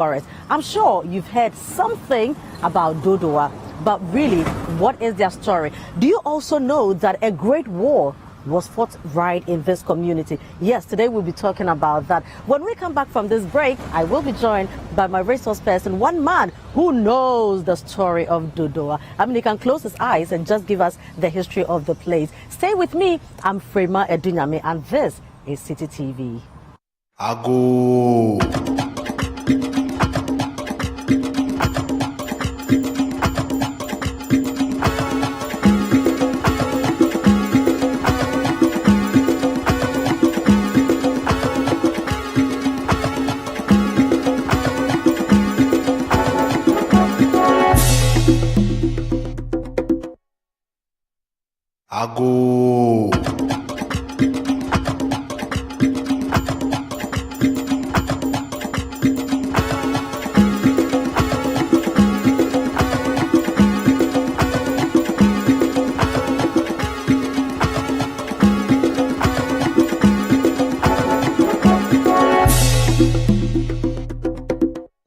forest. I'm sure you've heard something about Dodowa, but really, what is their story? Do you also know that a great war was fought right in this community? Yes, today we'll be talking about that. When we come back from this break, I will be joined by my resource person, one man who knows the story of Dodowa. I mean, he can close his eyes and just give us the history of the place. Stay with me. I'm Frema Adunyame, and this is City TV. Ago. Ago.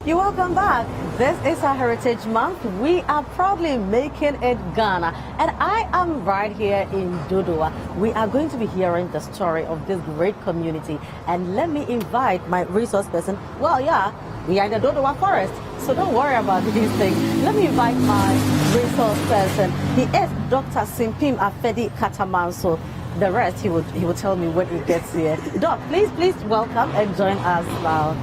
You're welcome back. This is our Heritage Month. We are proudly making it Ghana, and I am right here in Dodowa. We are going to be hearing the story of this great community, and let me invite my resource person. Well, yeah, we are in the Dodowa forest, so don't worry about these things. Let me invite my resource person. He is Dr. Simpim Afedi Katamanso. The rest he will tell me when he gets here. Doc, please welcome and join us now.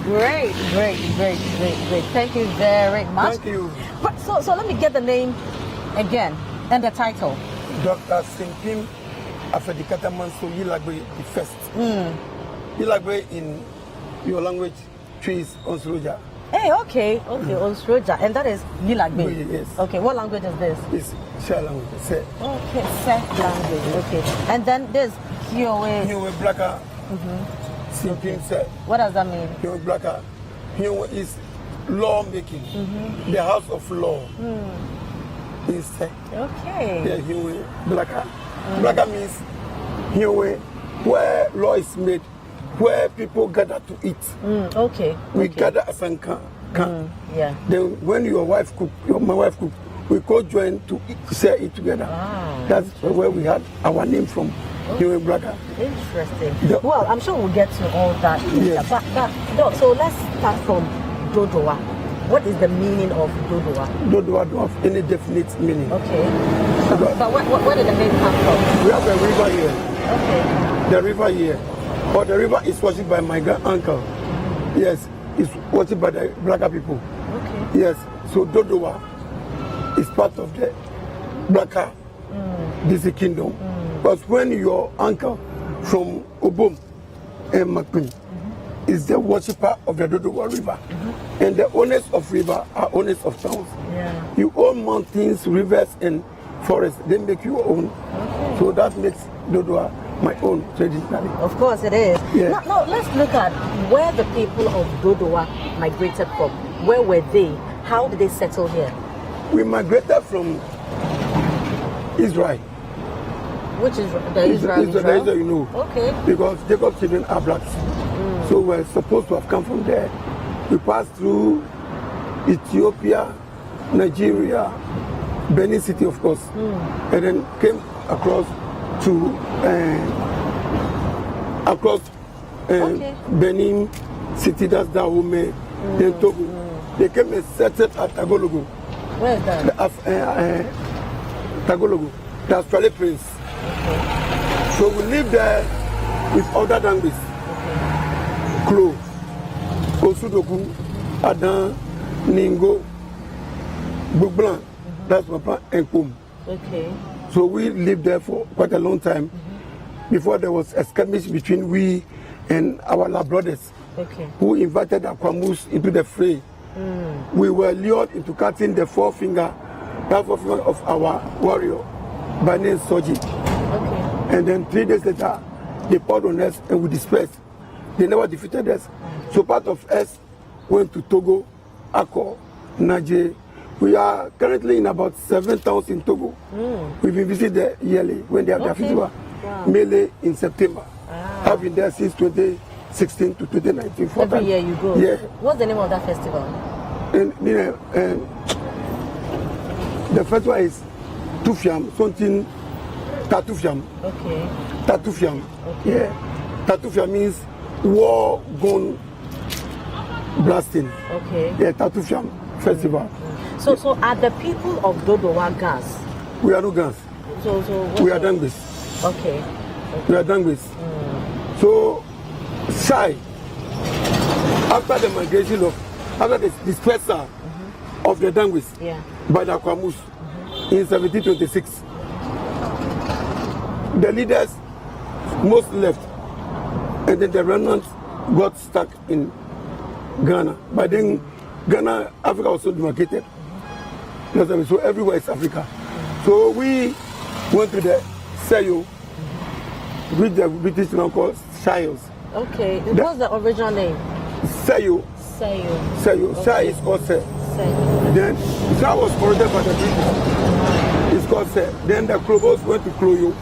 Great. Thank you very much. Thank you. But so let me get the name again and the title. Dr. Simpim Afedikata Manso Yilagwe the first. Yilagwe in your language, trees on Sroja. Hey, okay, on Sroja. And that is Yilagwe. Yes. Okay, what language is this? It's Share language. Se. Okay, Se language. Okay. And then there's Kiowe. Kiowe Blacka. Simpim Se. What does that mean? Kiowe Blacka. Kiowe is law making. The house of law. Is Se. Okay. Yeah, Kiowe Blacka. Blacka means Kiowe where law is made, where people gather to eat. Okay. We gather as an can. Yeah. Then when my wife cook, we co-join to share it together. Wow. That's where we had our name from. Here in Braga. Interesting. Well, I'm sure we'll get to all that later. Yes. But so let's start from Dodowa. What is the meaning of Dodowa? Dodowa don't have any definite meaning. Okay. But where did the name come from? We have a river here. Okay. The river here. But the river is worshipped by my uncle. Yes, it's worshipped by the Braga people. Okay. Yes, so Dodowa is part of the Braga, this kingdom. But when your uncle from Obom and Makpin is the worshipper of the Dodowa River, and the owners of river are owners of towns. Yeah. You own mountains, rivers, and forests. They make your own. Okay. So that makes Dodowa my own traditionally. Of course it is. Yeah. Now let's look at where the people of Dodowa migrated from. Where were they? How did they settle here? We migrated from Israel. Which is the Israel? Israel, you know. Okay. Because Jacob's children are blacks. So we're supposed to have come from there. We passed through Ethiopia, Nigeria, Benin City, of course, and then came across to Benin City, that's Dahomey, then Togo. They came and settled at Tagologo. Where is that? Tagologo, the Australian Prince. Okay. So we live there with other languages. Klo, Osudoku, Adan, Ningo, Buglan, that's Papa and Kum. Okay. So we lived there for quite a long time before there was a skirmish between we and our lab brothers who invited the Akwamus into the fray. We were lured into cutting the forefinger of our warrior by name Soji. Okay. And then 3 days later, they poured on us and we dispersed. They never defeated us. So part of us went to Togo, Akko, Niger. We are currently in about 7 towns in Togo. We've been visited there yearly when they have their festival. Wow. Mainly in September. I've been there since 2016 to 2019. Every year you go? Yeah. What's the name of that festival? And the first one is Tufiam, something Tatufiam. Okay. Tatufiam. Okay. Yeah. Tatufiam means war gun blasting. Okay. Yeah, Tatufiam festival. So are the people of Dodowa Gas? We are no guns. So We are Dangbis. Okay. We are Dangbis. So, Shai, after the migration after the dispersal of the Dangbis by the Akwamus in 1726, the leaders most left, and then the remnants got stuck in Ghana. By then, Ghana, Africa was so demarcated. So everywhere is Africa. So we went to the Sayo, which the British now call Shires. Okay. What's the original name? Sayo. Sayo. Shai is called Se. Sayo. Then Shai was corrected by the British. It's called Se. Then the Krobos went to Kloyo.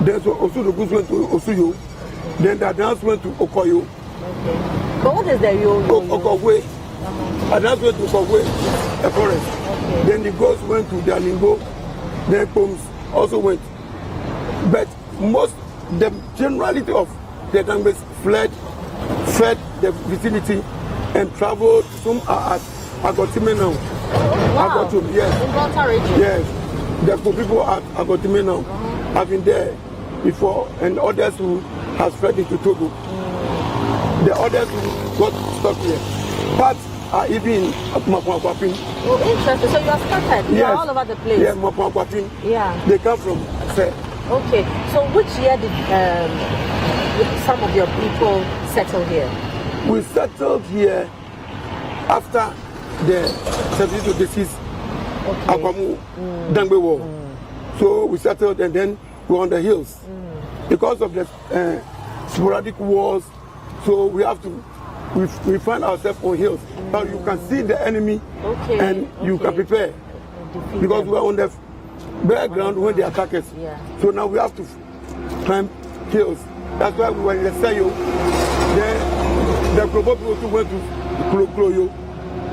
Then so also the Goose went to Osuyo. Then the Adans went to Okoyo. Okay. But what is the yo? Okogwe. Adans went to Okogwe, a forest. Okay. Then the Goats went to Dalingo. Then Poms also went. But the generality of the Dangbis fled the vicinity and traveled. Some are at Agotime now. Wow. Agotum, yes. In Volta region? Yes. The people at Agotime now have been there before, and others who has fled into Togo. The others who got stuck here. But are even in Mapuakwapin. Oh, interesting. So you are scattered. You are all over the place. Yeah, Mapuakwapin. Yeah. They come from Se. Okay. So which year did some of your people settle here? We settled here after the 1726 Akwamu Dangbe War. So we settled, and then we were on the hills. Because of the sporadic wars, so we have to, we find ourselves on hills. Now you can see the enemy, and you can prepare. Because we are on the bare ground when they attack us. So now we have to climb hills. That's why we were in the Sayo. Then the Global people went to Kloyo.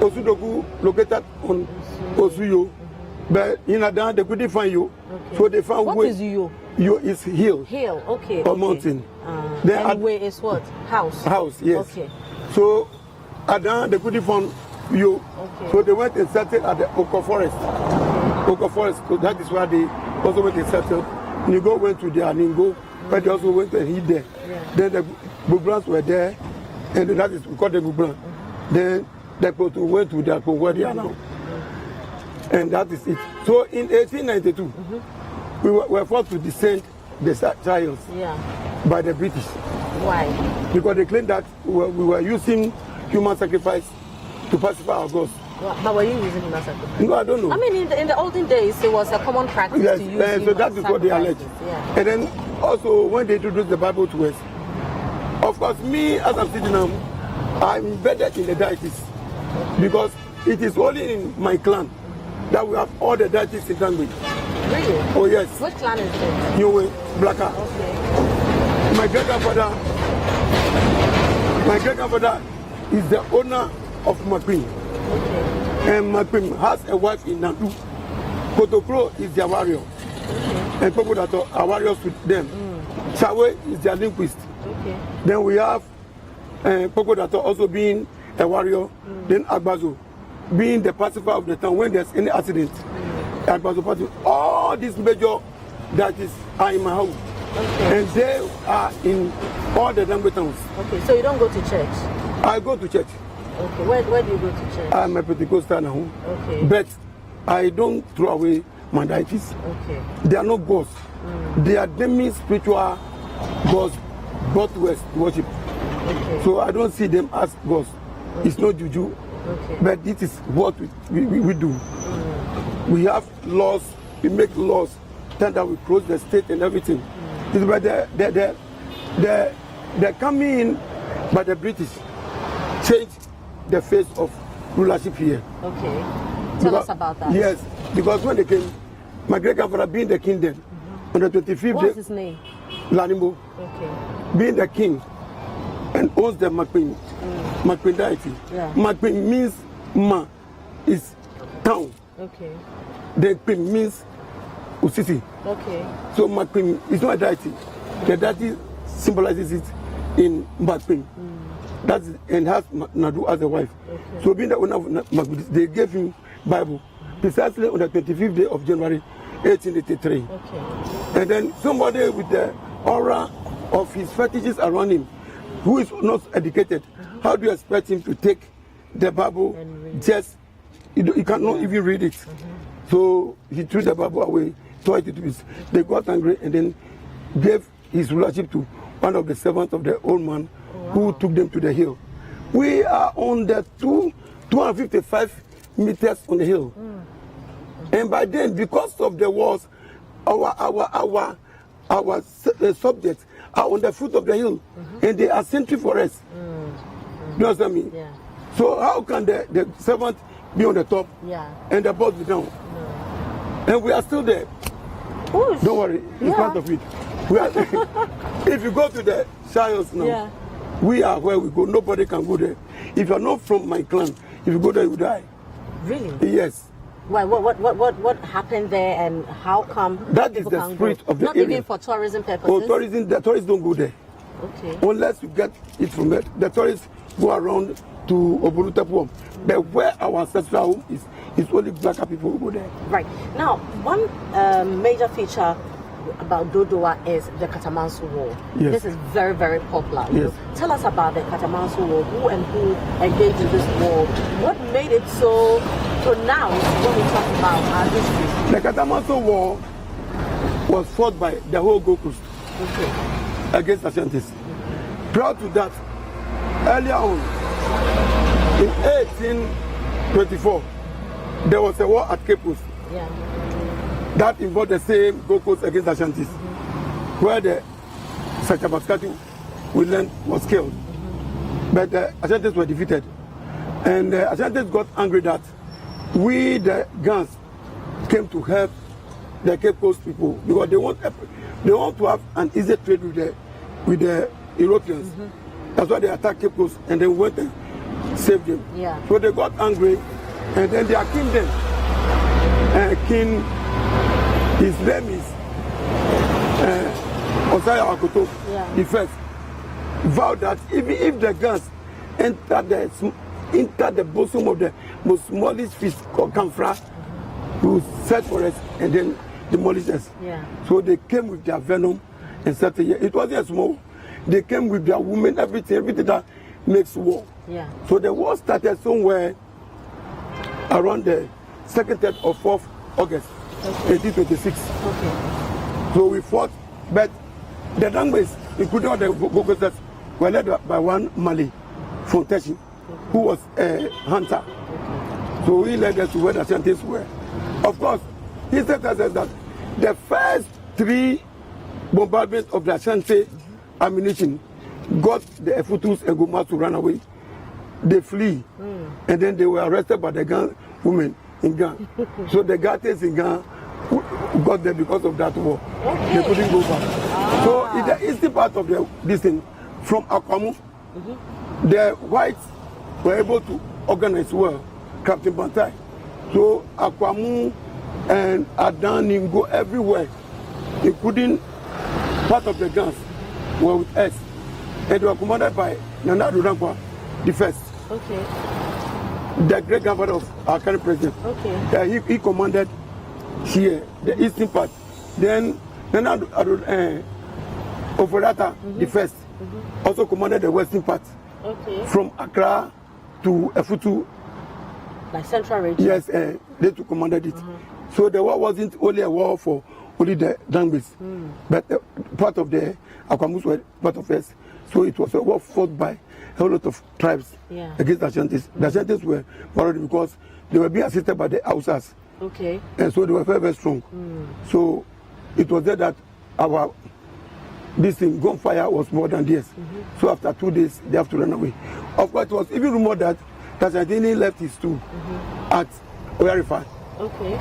Osudogu located on Osuyo. But in Adan, they couldn't find you. So they found What is you? You is hill. Hill, okay. Or mountain. Then and way is what? House. House, yes. Okay. So Adan, they couldn't find you. Okay. So they went and settled at the Oko Forest. Oko Forest, so that is where they also went and settled. Ningo went to there, Ningo, but they also went and hid there. Then the Bubrans were there, and that is we call the Bubran. Then the Kotu went to their where they are now. And that is it. So in 1892, we were forced to descend the Giants by the British. Why? Because they claimed that we were using human sacrifice to pacify our gods. But were you using human sacrifice? No, I don't know. I mean, in the olden days, it was a common practice to use human so that is what they allege. Yeah. And then also, when they introduced the Bible to us, of course, me, as I'm sitting now, I'm embedded in the deities. Because it is only in my clan that we have all the deities in language. Really? Oh, yes. Which clan is it? Yowe, Blacka. Okay. My great-grandfather is the owner of Makwin. Okay. And Makwin has a wife in Nandu. Kotokro is their warrior. And people that are warriors with them. Chawe is their linguist. Okay. Then we have people that are also being a warrior. Then Agbazo, being the pacifier of the town when there's any accident. Agbazo party. All these major deities are in my house. Okay. And they are in all the Dangbe towns. Okay, so you don't go to church? I go to church. Okay, where do you go to church? I'm a Pentecostal now. Okay. But I don't throw away my deities. Okay. They are not gods. They are demi-spiritual gods brought to us to worship. Okay. So I don't see them as gods. Okay. It's not juju. Okay. But this is what we do. We have laws. We make laws. Then that we close the state and everything. It's by the coming in by the British changed the face of rulership here. Okay. Tell us about that. Yes, because when they came, my great-grandfather being the king then, on the 25th day. What's his name? Lanimbo. Okay. Being the king, and owns the Macpin. Macpin deity. Yeah. Macpin means ma is town. Okay. The Pin means Usisi. Okay. So Macpin is not a deity. The deity symbolizes it in Macpin. That's and has Nadu as a wife. Okay. So being the owner of Macpin, they gave him Bible precisely on the 25th day of January 1883. Okay. And then somebody with the aura of his fetishes around him, who is not educated, how do you expect him to take the Bible just, he cannot even read it. So he threw the Bible away, tore it to pieces. They got angry and then gave his rulership to one of the servants of the old man who took them to the hill. We are on the 255 meters on the hill. And by then, because of the wars, our subjects are on the foot of the hill, and they are sentry for us. You know what I mean? Yeah. So how can the servant be on the top and the boss be down? And we are still there. Oosh. Don't worry, in front of it. We are, if you go to the Shiles now, we are where we go. Nobody can go there. If you are not from my clan, if you go there, you die. Really? Yes. Why? What happened there, and how come? That is the spirit of the Not area. even for tourism purposes. Oh, tourism. The tourists don't go there. Okay. Unless you get it from there. The tourists go around to Oburutepuom. But where our ancestral home is, it's only black people who go there. Right. Now, one major feature about Dodowa is the Katamanso War. Yes. This is very, very popular. Yes. Tell us about the Katamanso War. Who and who engaged in this war? What made it so pronounced when we talk about our history? The Katamanso War was fought by the whole Gold Coast against Ashantis. Prior to that, earlier on, in 1824, there was a war at Cape Coast. Yeah. That involved the same Gold Coast against Ashantis, where the Sachabaskatu we learned was killed. But the Ashantis were defeated. And the Ashantis got angry that we, the Gans, came to help the Cape Coast people because they want to have an easy trade with the Europeans. That's why they attacked Cape Coast and then went and saved them. Yeah. So they got angry and then their king then, King, his name is Osaya Akoto, the first, vowed that even if the Gans enter the bosom of the most smallest fish called Kamfra, to search for us and then demolish us. Yeah. So they came with their venom and said, it wasn't a small. They came with their women, everything that makes war. Yeah. So the war started somewhere around the 2nd, 3rd or 4th August, 1826. Okay. So we fought, but the Dangmes, including all the Gogosas, were led by one Malay from Teshi, who was a hunter. So he led us to where the Ashantis were. Of course, he said to us that the first 3 bombardments of the Ashanti ammunition got the Efutus and Gomas to run away. They flee, and then they were arrested by the Gan women in Gan. So the Gates in Gan got there because of that war. They couldn't go back. So in the eastern part of this thing, from Akwamu, the whites were able to organize well, Captain Bantai. So Akwamu and Adan go everywhere, including part of the guns were with us. And they were commanded by Nana Adunyame, the first. Okay. The great grandfather of our current president. Okay. He commanded here, the eastern part. Then Nana Oforata, the first, also commanded the western part. Okay. From Accra to Efutu. Like central region? Yes, they too commanded it. So the war wasn't only a war for only the Dangmes, but part of the Akwamus were part of us. So it was a war fought by a whole lot of tribes against the Ashantis. The Ashantis were worried because they were being assisted by the Hausas. Okay. And so they were very, very strong. So it was there that this thing, gunfire, was more than theirs. So after 2 days, they have to run away. Of course, it was even rumored that Tajadini left his stool at Oyarifa. Okay.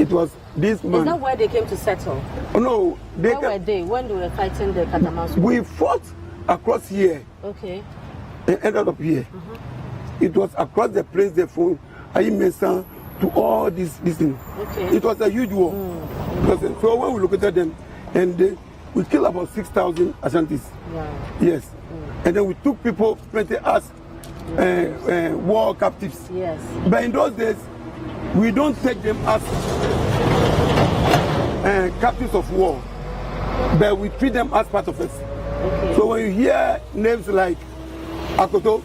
It was this man. Is that where they came to settle? Oh, no. Where were they when they were fighting the Katamanso? We fought across here. Okay. And ended up here. It was across the place there from Ayimesa to all this thing. Okay. It was a huge war. So when we looked at them, and we killed about 6,000 Ashantis. Wow. Yes. And then we took people, plenty as war captives. Yes. But in those days, we don't take them as captives of war, but we treat them as part of us. Okay. So when you hear names like Akoto,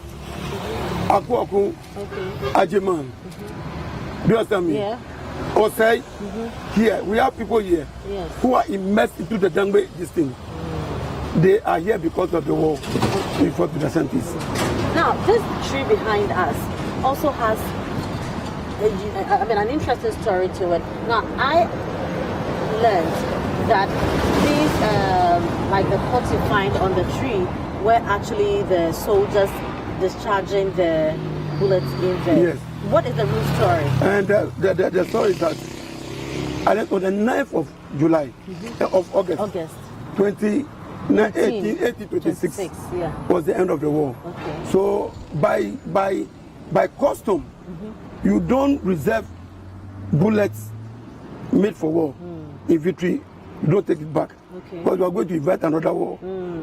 Akuaku, Ajiman, do you understand me? Yeah. Or say, here, we have people here who are immersed into the Dangbe, this thing. They are here because of the war we fought with the Ashantis. Now, this tree behind us also has an interesting story to it. Now, I learned that these, like the pots you find on the tree, were actually the soldiers discharging the bullets in there. Yes. What is the real story? And the story is that on the 9th of July, of August. 1826 was the end of the war. Okay. So by custom, you don't reserve bullets made for war. In victory, you don't take it back. Okay. Because you are going to invite another war.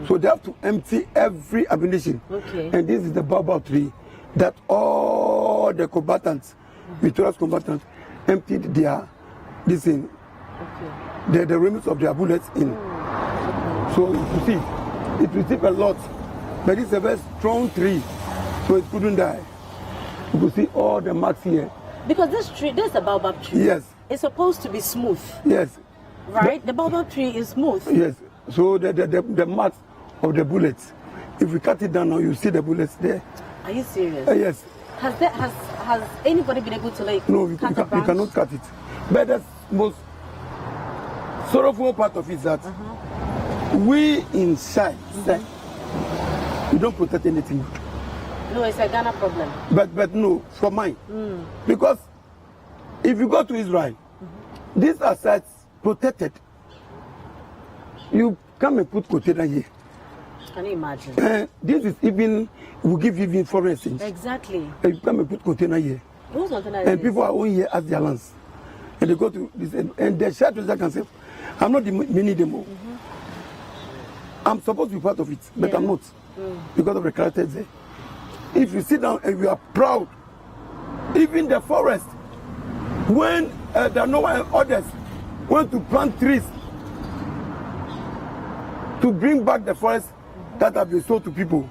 So they have to empty every ammunition. Okay. And this is the baobab tree that all the combatants, victorious combatants, emptied their this in the remnants of their bullets in. So you see, it received a lot, but it's a very strong tree, so it couldn't die. You could see all the marks here. Because this tree, this is a baobab tree. Yes. It's supposed to be smooth. Yes. Right? The baobab tree is smooth. Yes. So the marks of the bullets, if we cut it down now, you see the bullets there. Are you serious? Yes. Has anybody been able to like No, you cut a branch? cannot cut it. But the most sorrowful part of it is that we inside, we don't protect anything. No, it's a Ghana problem. But no, for mine. Because if you go to Israel, these are sites protected. You come and put container here. Can you imagine? This is even, we give even foreign things. Exactly. And you come and put container here. Who's container And is people are only here as their lands. And they go to this, and the shadows that can say, I'm not the mini demo. I'm supposed to be part of it, but I'm not. Because of the characters there. If you sit down and you are proud, even the forest, when there are no others want to plant trees to bring back the forest that have been sold to people,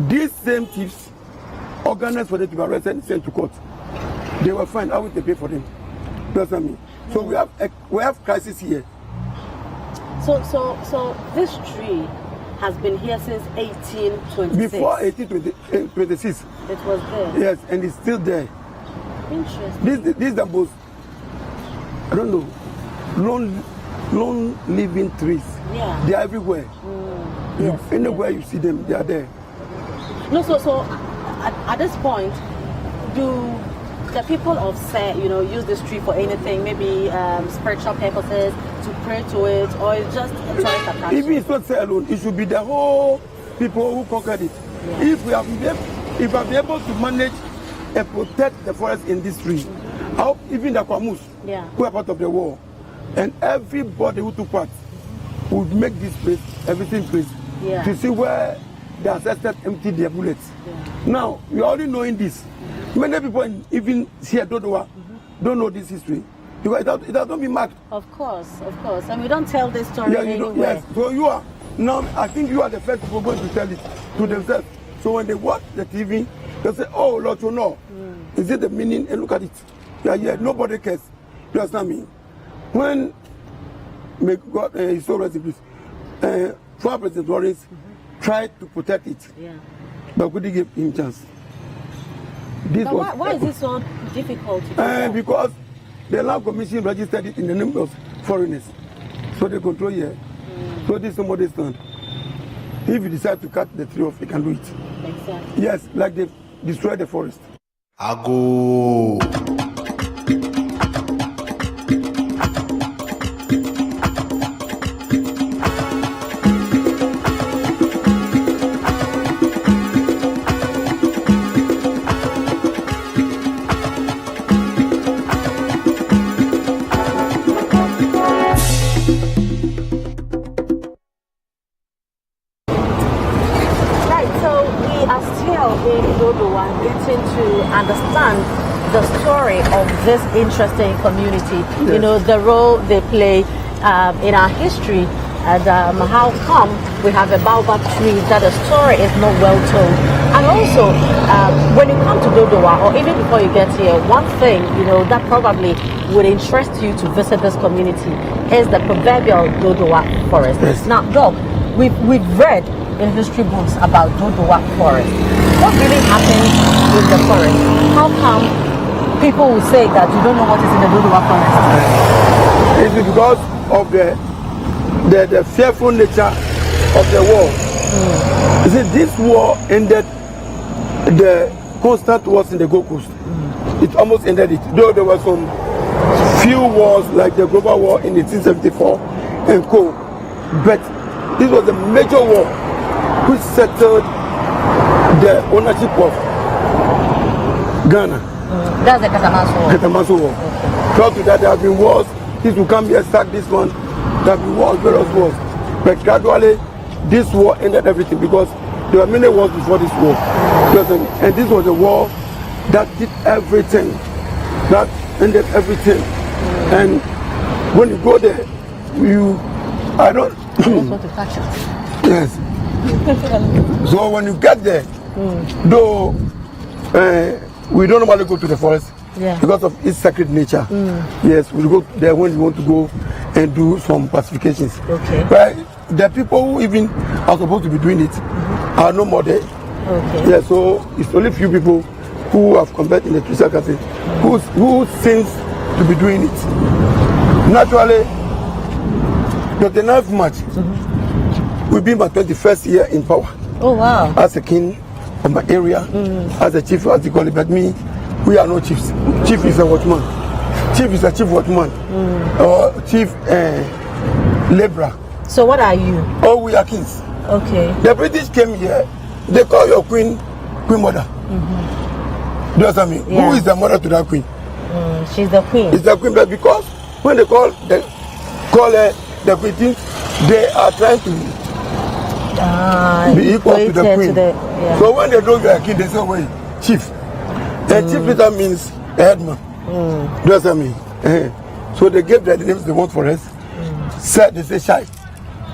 these same thieves organized for them to be arrested and sent to court. They were fined. How would they pay for them? That's what I mean. So we have crisis here. So this tree has been here since 1826. Before 1826. It was there. Yes, and it's still there. Interesting. This is the most, I don't know, long living trees. Yeah. They are everywhere. Yes. Anywhere you see them, they are there. No, so at this point, do the people of use this tree for anything, maybe spiritual purposes, to pray to it, or it's just a tourist attraction? Even it's not say alone, it should be the whole people who conquered it. Yeah. If we are able to manage and protect the forest in this tree, even the Kwamus, who are part of the war, and everybody who took part would make this place everything place to see where the ancestors emptied their bullets. Now, we are already knowing this. Many people even here Dodowa don't know this history because it has not been marked. Of course, and we don't tell this story anywhere. Yes, so you are now. I think you are the first people going to tell it to themselves. So when they watch the TV, they say, "Oh, Lord, you know, is it the meaning?" And look at it. Yeah, nobody cares. You understand me? When may God, his soul rest in peace, former President Lawrence tried to protect it, but we didn't give him chance. Why is it so difficult to do that? Because the Land Commission registered it in the name of foreigners, so they control here. So this is somebody's land. If you decide to cut the tree off, they can do it. Exactly. Yes, like they destroy the forest. Ago. while in Dodowa, getting to understand the story of this interesting community, you know, the role they play in our history, and how come we have a baobab tree that the story is not well told. And also, when you come to Dodowa, or even before you get here, one thing, you know, that probably would interest you to visit this community is the Proverbial Dodowa forest. Yes. Now, Doc, we've read in history books about Dodowa forest. What really happened in the forest? How come people will say that you don't know what is in the Dodowa forest? It's because of the fearful nature of the war. You see, this war ended the constant wars in the Gold Coast. It almost ended it. Though there were some few wars like the global war in 1874 and co. But this was a major war which settled the ownership of Ghana. That's the Catamasso War. Prior to that, there have been wars. This will come here, sack this one. There have been wars, various wars. But gradually, this war ended everything because there were many wars before this war. And this was a war that did everything. That ended everything. And when you go there, I just want to touch it. Yes. So when you get there, though we don't normally go to the forest because of its sacred nature. Yes, we go there when we want to go and do some pacifications. Okay. But the people who even are supposed to be doing it are no more there. Okay. Yeah, so it's only few people who have come back in the Christian country who seems to be doing it. Naturally, the 9th March will be my 21st year in power. Oh wow! As a king of my area, as a chief, as you call it, but me, we are no chiefs. Chief is a watchman. Chief is a chief watchman, or chief laborer. So what are you? Oh, we are kings. Okay. The British came here. They call your queen mother. Do you understand me? Yeah. Who is the mother to that queen? She's the queen. It's the queen, but because when they call her the queen, they are trying to be equal to the queen. So when they know you are a king, they say, wait, chief. And chief leader means a headman. Do you understand me? So they gave the names they want for us. Said they say shy.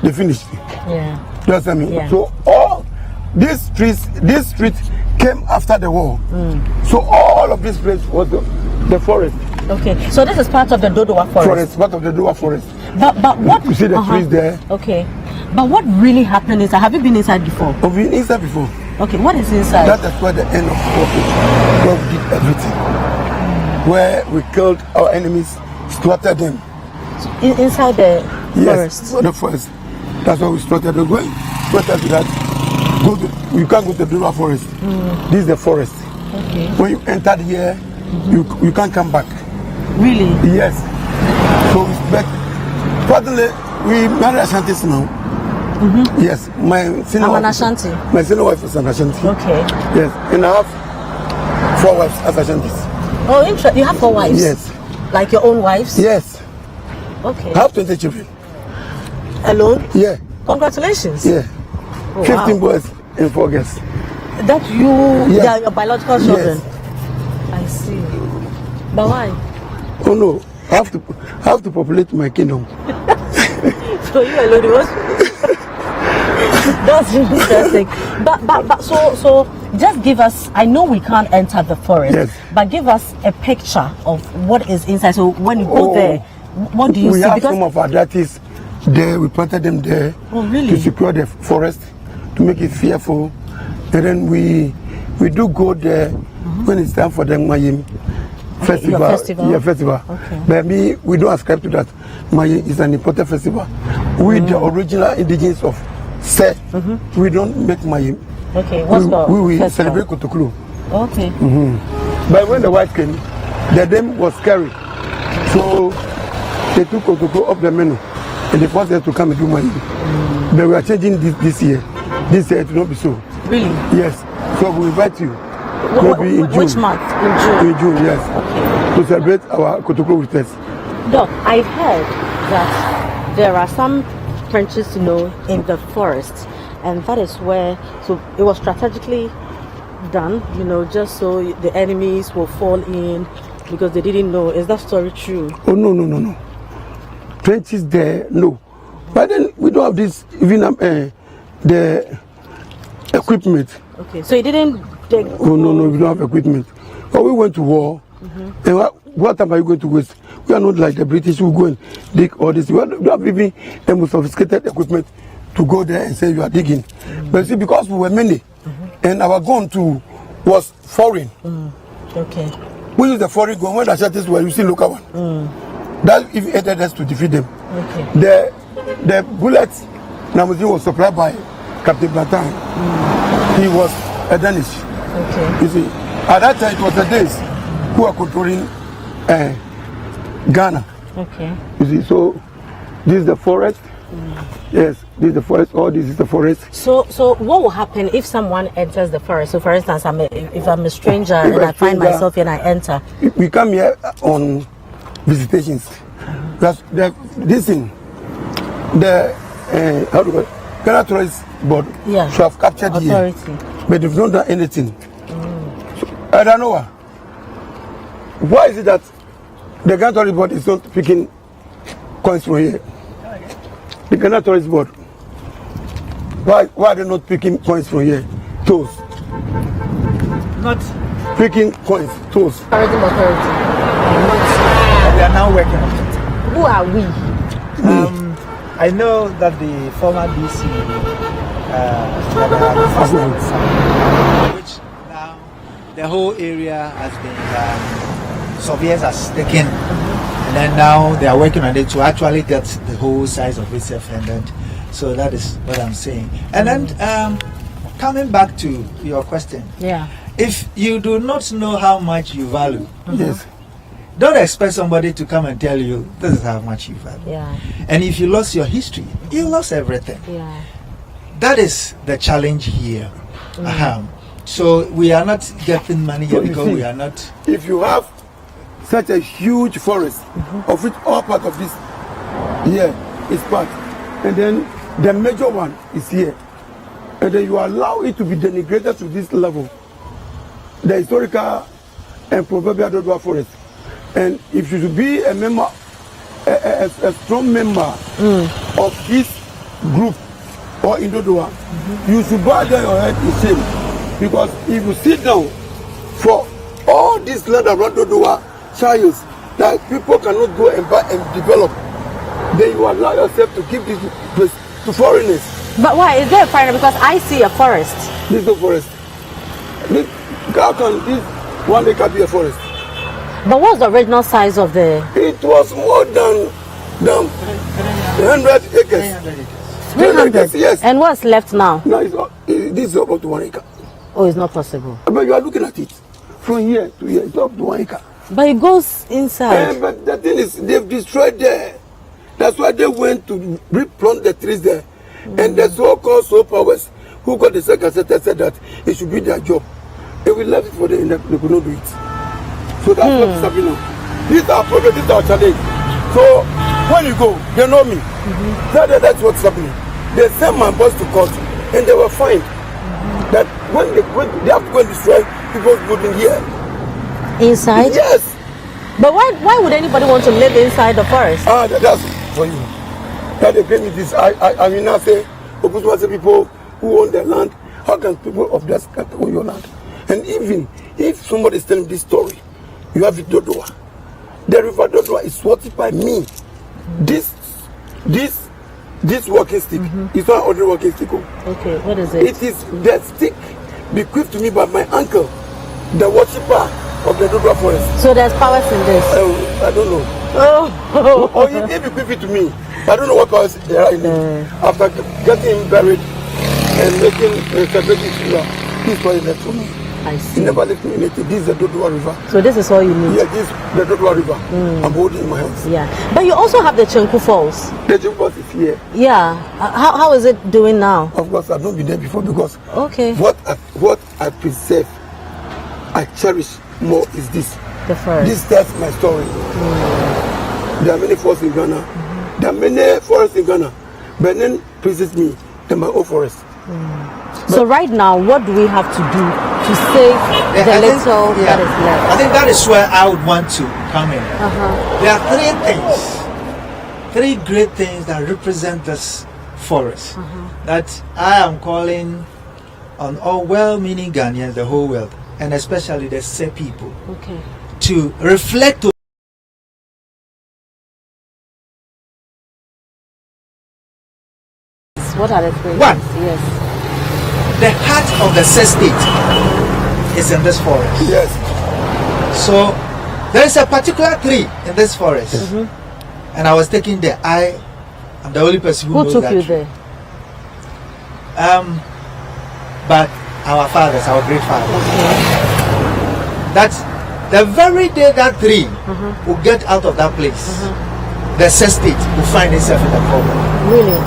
They finished. Yeah. Do you understand me? Yeah. So all this street came after the war. So all of this place was the forest. Okay. So this is part of the Dodowa forest. Part of the Dodowa forest. But what? You see the trees there. Okay. But what really happened inside? Have you been inside before? I've been inside before. Okay. What is inside? That is where the end of war is. God did everything. Where we killed our enemies, slaughtered them. Inside the forest. Yes, the forest. That's why we slaughtered them. When slaughtered that, you can't go to the Dodowa forest. This is the forest. Okay. When you entered here, you can't come back. Really? Yes. So we expect. Fortunately, we married Ashantis now. Yes, my senior I'm wife. an Ashanti. My senior wife is an Ashanti. Okay. Yes, and I have 4 wives as Ashantis. Oh, interesting. You have 4 wives? Yes. Like your own wives? Yes. Okay. I have 20 children. Alone? Yeah. Congratulations. Yeah. Oh, 15 wow. boys and 4 girls. That they are your biological children? Yes. I see. But why? Oh no, I have to populate my kingdom. So you alone was? That's interesting. But so just give us. I know we can't enter the forest. Yes. But give us a picture of what is inside. So when you go there, what do you see? We have some of our deities there. We planted them there. Oh really? To secure the forest, to make it fearful, and then we do go there when it's time for the Mayim festival. Your festival? Yeah, festival. Okay. But we don't ascribe to that. Mayim is an important festival. We the original indigenous of Se, we don't make Mayim. Okay. What's we festival? celebrate Kotokulu. Okay. But when the white came, the name was scary. So they took Kotoko off the menu and they forced us to come and do Mayim. But we are changing this year. This year it will not be so. Really? Yes. So we invite you. Maybe in June. Which month? In June. In June, yes. Okay. To celebrate our Kotoko with us. Doc, I heard that there are some trenches, in the forest, and that is where. So it was strategically done, just so the enemies will fall in because they didn't know? Is that story true? Oh, no. Trenches there, no. But then we don't have this, even the equipment. Okay, so you didn't dig? Oh, no, we don't have equipment. But we went to war. And what time are you going to waste? We are not like the British who go and dig all this. We have even the most sophisticated equipment to go there and say you are digging. But see, because we were many, and our gun too was foreign. Okay. We used the foreign gun. When the Ashantis were using local one. That even aided us to defeat them. Okay. The bullets Namuzi was supplied by Captain Blatan. He was a Danish. Okay. You see, at that time it was the Danes who were controlling Ghana. Okay. You see, so this is the forest. Yes, this is the forest. All this is the forest. So what will happen if someone enters the forest? So, for instance, if I'm a stranger and I find myself here and I enter. We come here on visitations. This thing, the how do you call it? Ghana Tourist Board should have captured authority here, but they've not done anything. So, I don't know why is it that the Ghana Tourist Board is not picking coins from here? The Ghana Tourist Board, why are they not picking coins from here? Toes. Not picking coins, toes. Tourism authority. We are now working on it. Who are we? I know that the former DC, which now the whole area has been surveyors has taken, and then now they are working on it to actually get the whole size of itself, and then so that is what I'm saying. And then coming back to your question, if you do not know how much you value, yes, don't expect somebody to come and tell you this is how much you value. And if you lost your history, you lost everything. That is the challenge here. So we are not getting money here because we are not. If you have such a huge forest, of which all part of this here is part, and then the major one is here, and then you allow it to be denigrated to this level, the historical and proverbial Dodowa forest. And if you should be a member, a strong member of this group or in Dodowa, you should bow down your head in shame. Because if you sit down for all this land around Dodowa, chariots that people cannot go and buy and develop, then you allow yourself to give this place to foreigners. But why? Is there a foreigner? Because I see a forest. This is no forest. How can this 1 acre be a forest? But what's the original size of the... It was more than 100 acres. 300? Yes. And what's left now? Now this is about 1 acre. Oh, it's not possible. But you are looking at it. From here to here, it's up to 1 acre. But it goes inside. But the thing is, they've destroyed there. That's why they went to replant the trees there. And the so-called soul powers who got the second said that it should be their job. And we left it for them and they could not do it. So that's what is happening. This is our problem, this is our challenge. So when you go, they know me. That's what's happening. They sent my boss to court and they were fined. That when they have to go and destroy people's building here. Inside? Yes. But why would anybody want to live inside the forest? That's for you. That they pay me this. I mean, I say, people who own their land, how can people of that own your land? And even if somebody is telling this story, you have it Dodowa. The river Dodowa is watered by me. This walking stick is not an ordinary walking stick. Okay, what is it? It is the stick bequeathed to me by my uncle, the worshipper of the Dodowa forest. So there's powers in this? I don't know. Oh. Or he bequeathed it to me. I don't know what powers there are in it. After getting him buried and making separating this was left for me. I see. He never left me anything. This is the Dodowa River. So this is all you need? Yeah, this is the Dodowa River. I'm holding in my hands. Yeah. But you also have the Chinku Falls. The Chinku Falls is here. Yeah. How is it doing now? Of course, I've not been there before because what I preserve, I cherish more is this. The forest. This tells my story. There are many forests in Ghana. There are many forests in Ghana. Benin praises me than my own forest. So right now, what do we have to do to to save the little that is left. I think that is where I would want to come in. There are three great things that represent this forest that I am calling on all well-meaning Ghanaians, the whole world, and especially the Se people, to reflect on. What are the three? One, yes. The heart of the Se state is in this forest. Yes. So there is a particular tree in this forest, and I was taking there. I'm the only person who knows took that you tree. there? But our fathers, our great fathers. That's the very day that tree will get out of that place, the Se state will find itself in a problem. Really?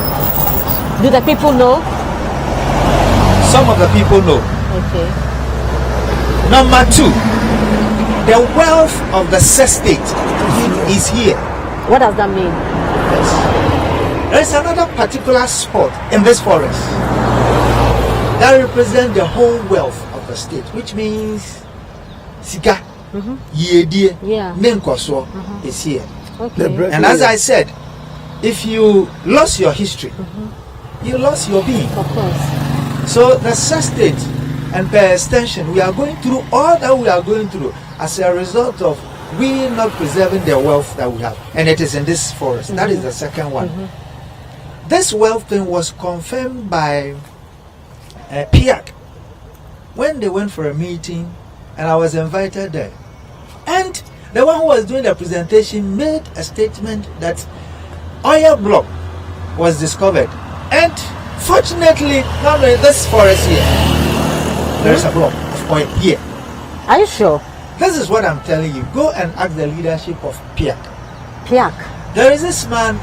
Do the people know? Some of the people know. Okay. Number two, the wealth of the Se state is here. What does that mean? Yes. There is another particular spot in this forest that represents the whole wealth of the state, which means Sika, Yedie, Nenkoswo is here. Okay. And as I said, if you lost your history, you lost your being. Of course. So the Se state, and by extension, we are going through all that we are going through as a result of we not preserving the wealth that we have, and it is in this forest. That is the second one. This wealth thing was confirmed by PIAC when they went for a meeting, and I was invited there. And the one who was doing the presentation made a statement that oil block was discovered, and fortunately, not in this forest here, there is a block of oil here. Are you sure? This is what I'm telling you. Go and ask the leadership of PIAC. PIAC. There is this man,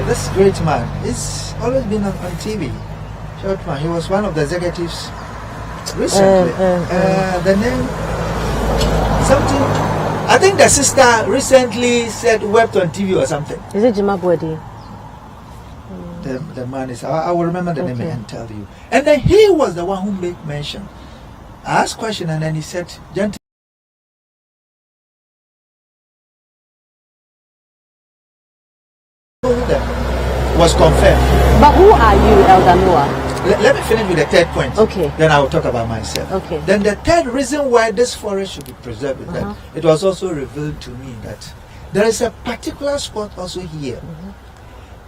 this great man. He's always been on TV. Short man. He was one of the executives recently. The name something. I think the sister recently said wept on TV or something. Is it Jima Bwedi? The man is. I will remember the name and tell you. And then he was the one who made mention. I asked question and then he said, "Gentlemen." Was confirmed. But who are you, Elder Noah? Let me finish with the third point. Okay. Then I will talk about myself. Okay. Then the third reason why this forest should be preserved is that it was also revealed to me that there is a particular spot also here.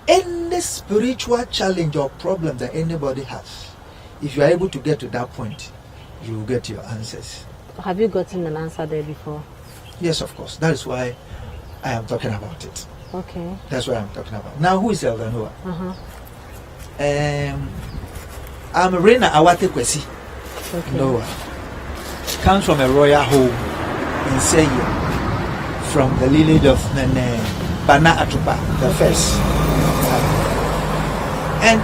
Any spiritual challenge or problem that anybody has, if you are able to get to that point, you will get your answers. Have you gotten an answer there before? Yes, of course. That is why I am talking about it. Okay. That's what I'm talking about. Now, who is Elder Noah? I'm Rena Awate Kwesi. Okay. Noah. Comes from a royal home in Seyo, from the lineage of Nene Bana Atupa, the first. And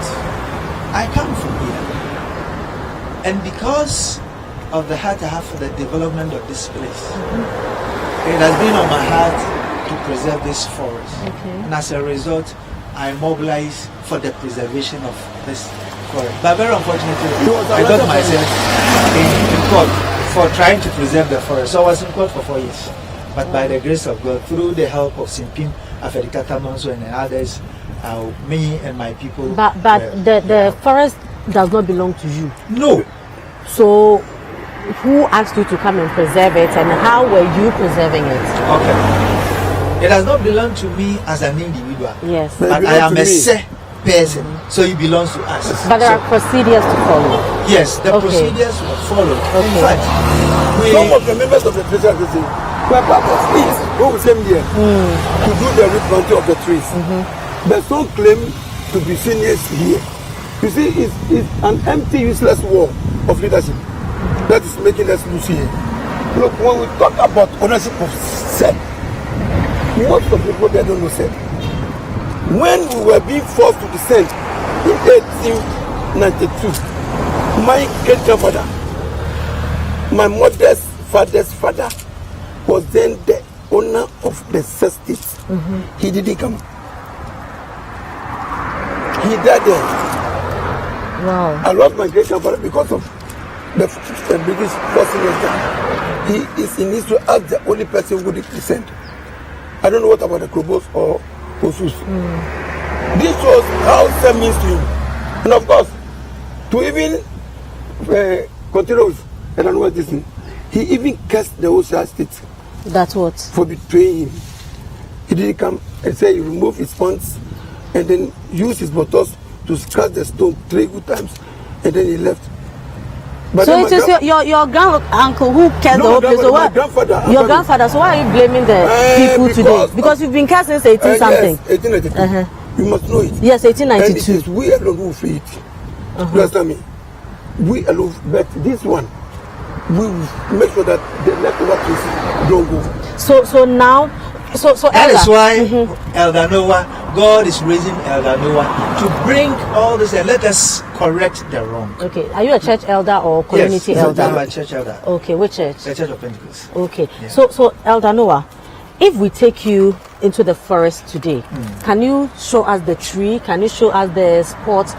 I come from here. And because of the heart I have for the development of this place, it has been on my heart to preserve this forest. And as a result, I mobilize for the preservation of this forest. But very unfortunately, I got myself in court for trying to preserve the forest. So I was in court for 4 years. But by the grace of God, through the help of Simpim, Afedikata Monso and others, me and my people... But the forest does not belong to you? No. So who asked you to come and preserve it, and how were you preserving it? Okay. It does not belong to me as an individual. Yes. But I am a person, so it belongs to us. But there are procedures to follow. Yes, the procedures were followed. In fact, some of the members of the treasury agency were part of it who came here to do the replanting of the trees. But some claim to be seniors here. You see, it's an empty, useless wall of leadership that is making us lose here. Look, when we talk about ownership of self, most of the people there don't know self. When we were being forced to descend in 1892, my great grandfather, my mother's father's father, was then the owner of the estate. He didn't come. He died there. Wow. I lost my great grandfather because of the British forcing us down. He is in Israel as the only person who did descend. I don't know what about the Krobos or Osus. This was how Sam means to him. And of course, to even continue with another this thing, he even cursed the Osha state. That's what? For betraying him. He didn't come and say he removed his pants and then used his bottles to scratch the stone 3 good times and then he left. But so it is your grand uncle who cursed the whole place. So what? Your grandfather. So why are you blaming the people today? Because you've been cursed since 18 something. Yes, 1892. You must know it. Yes, 1892. And it is we alone who free it. You understand me? We alone, but this one, we will make sure that the leftover pieces don't go. So now, so that is why Elder Noah, God is raising Elder Noah to bring all this and let us correct the wrong. Okay, are you a church elder or community elder? I'm a church elder. Okay, which church? The Church of Pentecost. Okay, yeah. So Elder Noah, if we take you into the forest today, can you show us the tree? Can you show us the spot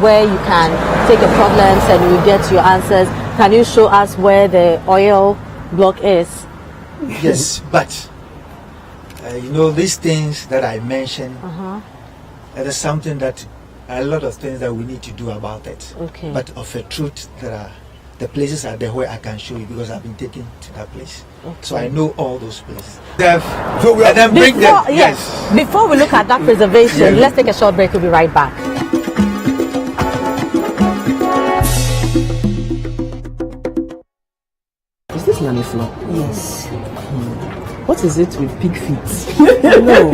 where you can take the problems and you get your answers? Can you show us where the oil block is? Yes, but you know, these things that I mentioned, there is something that a lot of things that we need to do about it. Okay. But of a truth, the places are there where I can show you because I've been taken to that place. Okay. So I know all those places. So we then bring them. Yes. Before we look at that preservation, let's take a short break. We'll be right back. Is this lamb flour? Yes. What is it with pig feet? No.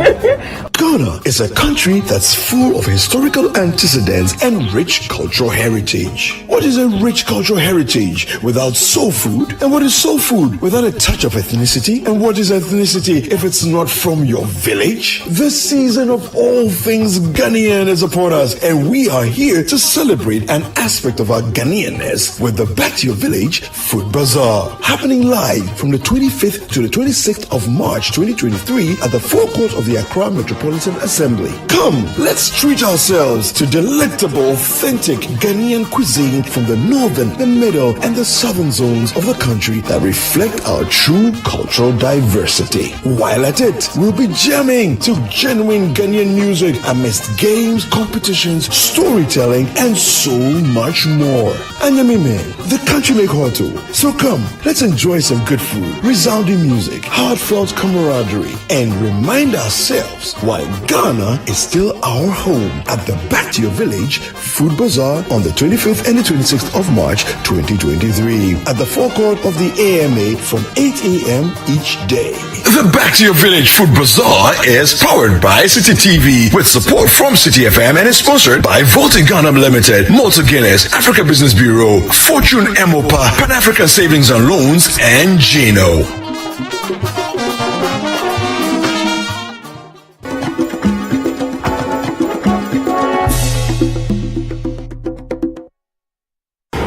Ghana is a country that's full of historical antecedents and rich cultural heritage. What is a rich cultural heritage without soul food? And what is soul food without a touch of ethnicity? And what is ethnicity if it's not from your village? The season of all things Ghanaian is upon us, and we are here to celebrate an aspect of our Ghanaianness with the Back to Your Village Food Bazaar, happening live from the 25th to the 26th of March 2023 at the forecourt of the Accra Metropolitan Assembly. Come, let's treat ourselves to delectable, authentic Ghanaian cuisine from the northern, the middle, and the southern zones of the country that reflect our true cultural diversity. While at it, we'll be jamming to genuine Ghanaian music amidst games, competitions, storytelling, and so much more. Anyamime, the country make hotu. So come, let's enjoy some good food, resounding music, heartfelt camaraderie, and remind ourselves why Ghana is still our home at the Back to Your Village Food Bazaar on the 25th and the 26th of March 2023 at the forecourt of the AMA from 8 a.m. each day. The Back to Your Village Food Bazaar is powered by City TV with support from City FM and is sponsored by Volta Ghana Limited, Malta Guinness, Africa Business Bureau, Fortune Emopa, Pan-African Savings and Loans, and Geno.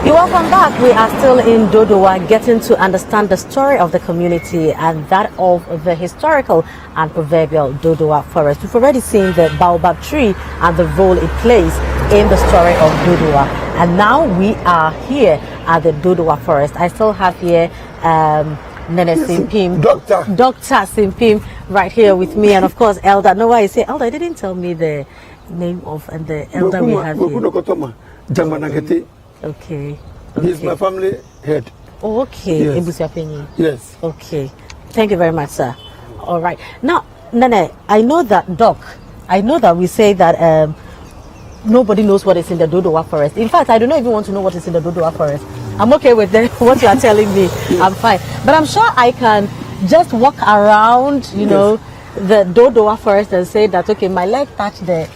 Welcome back. We are still in Dodowa, getting to understand the story of the community and that of the historical and proverbial Dodowa forest. We've already seen the baobab tree and the role it plays in the story of Dodowa. And now we are here at the Dodowa forest. I still have here Nene Simpim, Dr. Simpim right here with me, and of course Elder Noah is here. Elder, didn't tell me the name of and the elder we have here. Okay. He's my family head. Oh, okay. Yes. Yes. Okay. Thank you very much, sir. All right. Now, Nene, I know that we say that nobody knows what is in the Dodowa forest. In fact, I do not even want to know what is in the Dodowa forest. I'm okay with what you are telling me. I'm fine. But I'm sure I can just walk around, you know, the Dodowa forest and say that, okay, my leg touched the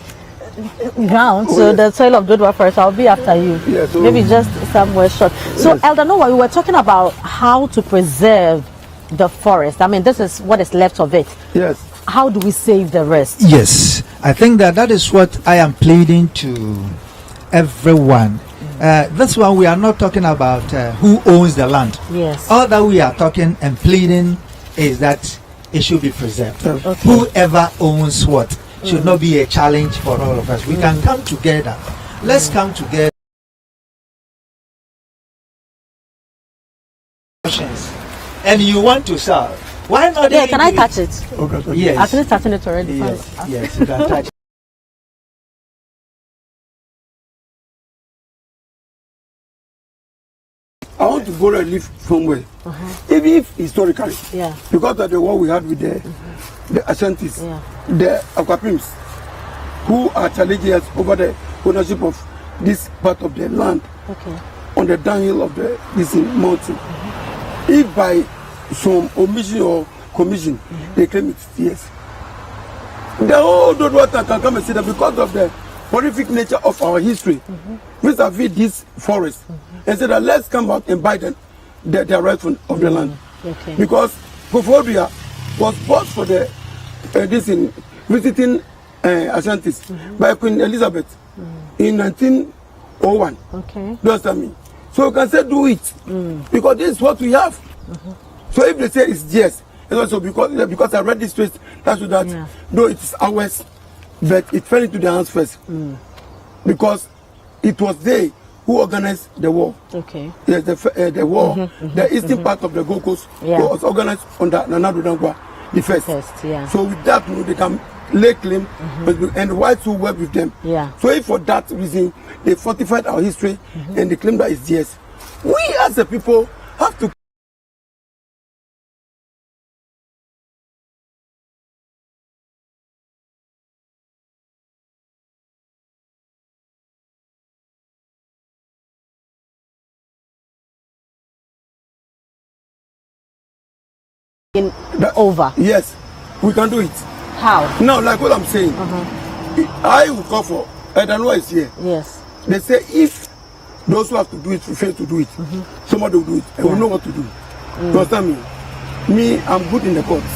ground, so the soil of Dodowa forest, I'll be after you. Yes, maybe just somewhere short. So, Elder Noah, we were talking about how to preserve the forest. I mean, this is what is left of it. Yes. How do we save the rest? Yes, I think that is what I am pleading to everyone. This one, we are not talking about who owns the land. Yes. All that we are talking and pleading is that it should be preserved. Okay. Whoever owns what should not be a challenge for all of us. We can come together Let's come together. And you want to serve. Why not? Yeah, can I touch it? Okay. Yes. Actually touching it already. Yes, you can touch it. I want to borrow a leaf somewhere. Even if historically, because of the war we had with the Ashantis, the Aquapims, who are challenging us over the ownership of this part of the land on the downhill of this mountain. If by some omission or commission they claim it's yes, the whole Dodowa can come and say that because of the horrific nature of our history, vis-a-vis this forest, and say that let's come out and buy the right of the land. Because Proverbial was bought for the visiting Ashantis by Queen Elizabeth in 1901. Do you understand me? So you can say do it because this is what we have. So if they say it's yes, it's also because I read this twist, that's that though it is ours, but it fell into their hands first because it was they who organized the war. Yes, the war, the eastern part of the Gold Coast was organized under Nana Dodangwa the first. So with that, they can lay claim, and the whites who work with them. So if for that reason they fortified our history and they claim that it's yes, we as a people have to. Over. Yes, we can do it. How? Now, like what I'm saying, I will call for Edanwa is here. Yes. They say if those who have to do it fail to do it, somebody will do it, and we know what to do. You understand me? Me, I'm good in the courts.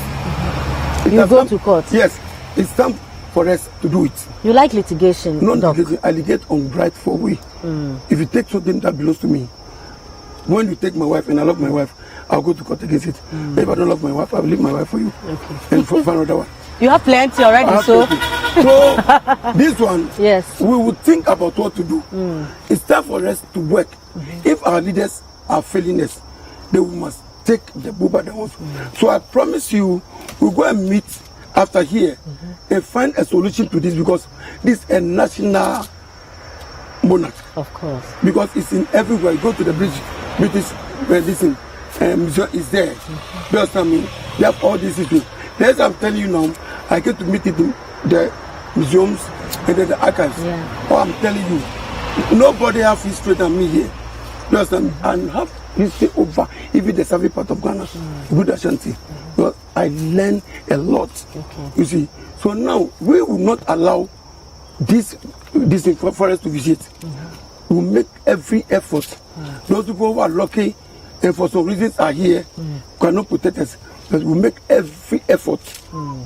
You go to court? Yes, it's time for us to do it. You like litigation? No, litigation. I litigate on rightful way. If you take something that belongs to me, when you take my wife and I love my wife, I'll go to court against it. If I don't love my wife, I'll leave my wife for you. And for another one. You have plenty already, so. So this one, yes, we would think about what to do. It's time for us to work. If our leaders are failing us, then we must take the booba down. So I promise you, we'll go and meet after here and find a solution to this because this is a national monarch. Of course. Because it's in everywhere. You go to the British medicine. Museum is there. You understand me? They have all these issues. As I'm telling you now, I get to meet it in the museums and then the archives. Oh, I'm telling you, nobody have history than me here. You understand me? And have history over even the southern part of Ghana, good Ashanti. Because I learned a lot. You see, so now we will not allow this forest to visit. We will make every effort. Those people who are lucky and for some reasons are here cannot protect us, but we make every effort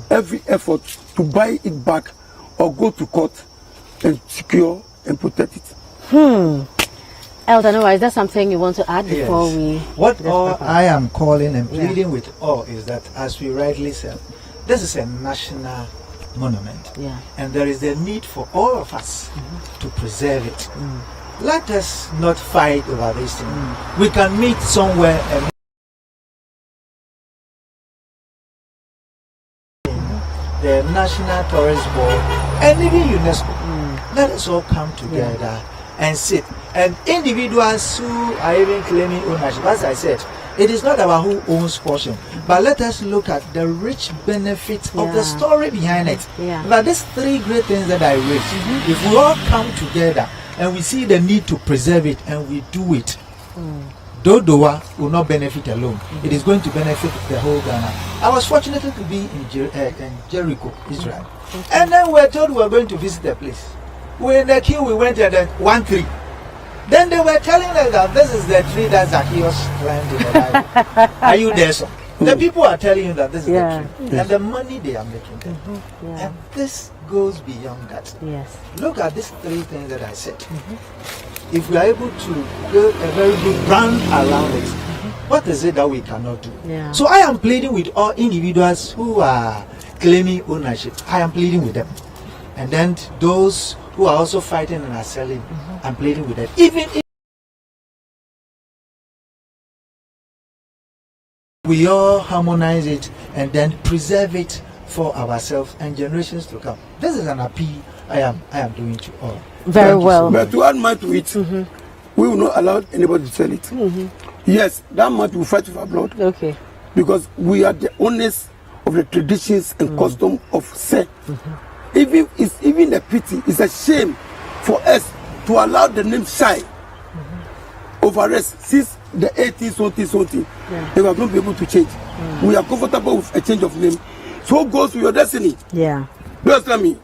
to buy it back or go to court and secure and protect it. Elder Noah, is there something you want to add before we? What all I am calling and pleading with all is that, as we rightly said, this is a national monument, and there is a need for all of us to preserve it. Let us not fight over this thing. We can meet somewhere and the National Tourist Board and even UNESCO. Let us all come together and sit. And individuals who are even claiming ownership, as I said, it is not about who owns portion, but let us look at the rich benefits of the story behind it. But these three great things that I raised, if we all come together and we see the need to preserve it and we do it, Dodowa will not benefit alone. It is going to benefit the whole Ghana. I was fortunate to be in Jericho, Israel. And then we were told we were going to visit the place. We were in the queue, we went at the 1 tree. Then they were telling us that this is the tree that Zacchaeus climbed in the Bible. Are you there, sir? The people are telling you that this is the tree. And the money they are making there. And this goes beyond that. Look at these three things that I said. If we are able to build a very good brand around it, what is it that we cannot do? So I am pleading with all individuals who are claiming ownership. I am pleading with them. And then those who are also fighting and are selling and pleading with it. Even if we all harmonize it and then preserve it for ourselves and generations to come. This is an appeal I am doing to all. Very Thank you well. But to add more to it, we will not allow anybody to sell it. Yes, that much will fight with our blood. Okay. Because we are the owners of the traditions and custom of Se. Even a pity, it's a shame for us to allow the name shine over us since the 80s, something. They were not be able to change. We are comfortable with a change of name. So goes with your destiny. Yeah. Do you understand me?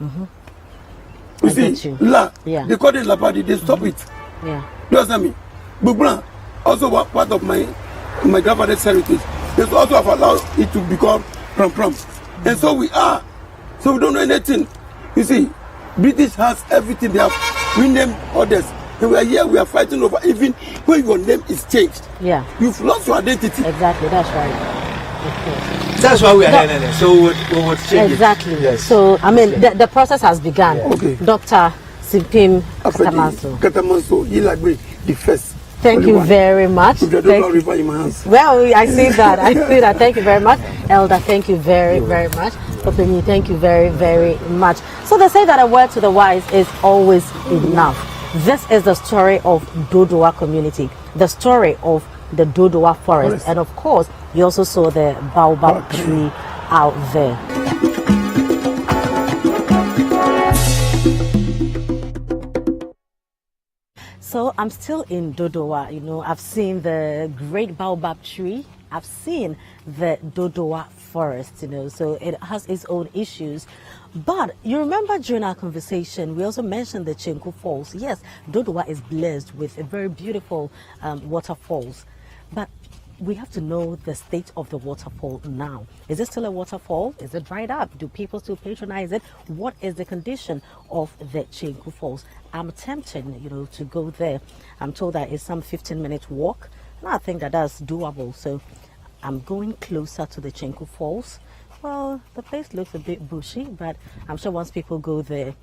You see, La, Yeah. they call it La Party, they stop it. Yeah. Do you understand me? Bubra, also part of my grandfather's heritage. They also have allowed it to become prom. And so we are. So we don't know anything. You see, British has everything they have. We name others. And we are here, we are fighting over even when your name is changed. Yeah. You've lost your identity. Exactly, that's right. Okay. That's why we are here. So we would change Exactly. it. Yes. So, I mean, the process has begun. Yeah. Okay. Dr. Simpim Katamanso. Katamanso, Yilagbe, the first. Thank you Only very much. With the Dodowa River in my hands. Well, I see that. I see that. Thank you very much. Elder, thank you very, very much. Opini, thank you very, very much. So they say that a word to the wise is always enough. This is the story of Dodowa community, the story of the Dodowa forest. And of course, you also saw the baobab tree out there. So I'm still in Dodowa. You know, I've seen the great baobab tree. I've seen the Dodowa forest, you know, so it has its own issues. But you remember during our conversation, we also mentioned the Chinku Falls. Yes, Dodowa is blessed with a very beautiful waterfalls. But we have to know the state of the waterfall now. Is it still a waterfall? Is it dried up? Do people still patronize it? What is the condition of the Chinku Falls? I'm tempted, you know, to go there. I'm told that it's some 15-minute walk, and I think that that's doable. So I'm going closer to the Chinku Falls. Well, the place looks a bit bushy, but I'm sure once people go there,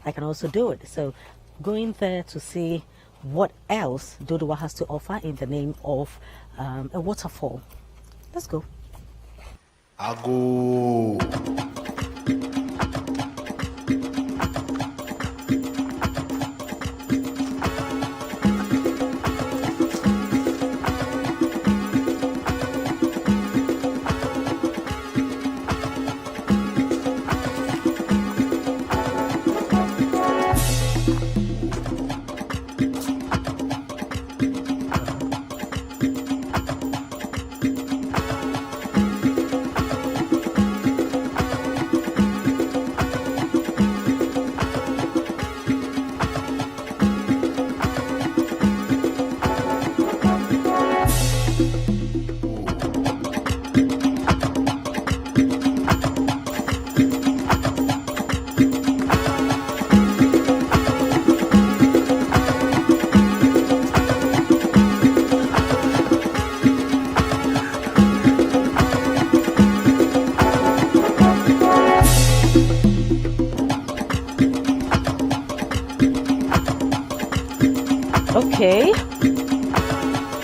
I can also do it. So going there to see what else Dodowa has to offer in the name of a waterfall. Let's go. Ago. Okay,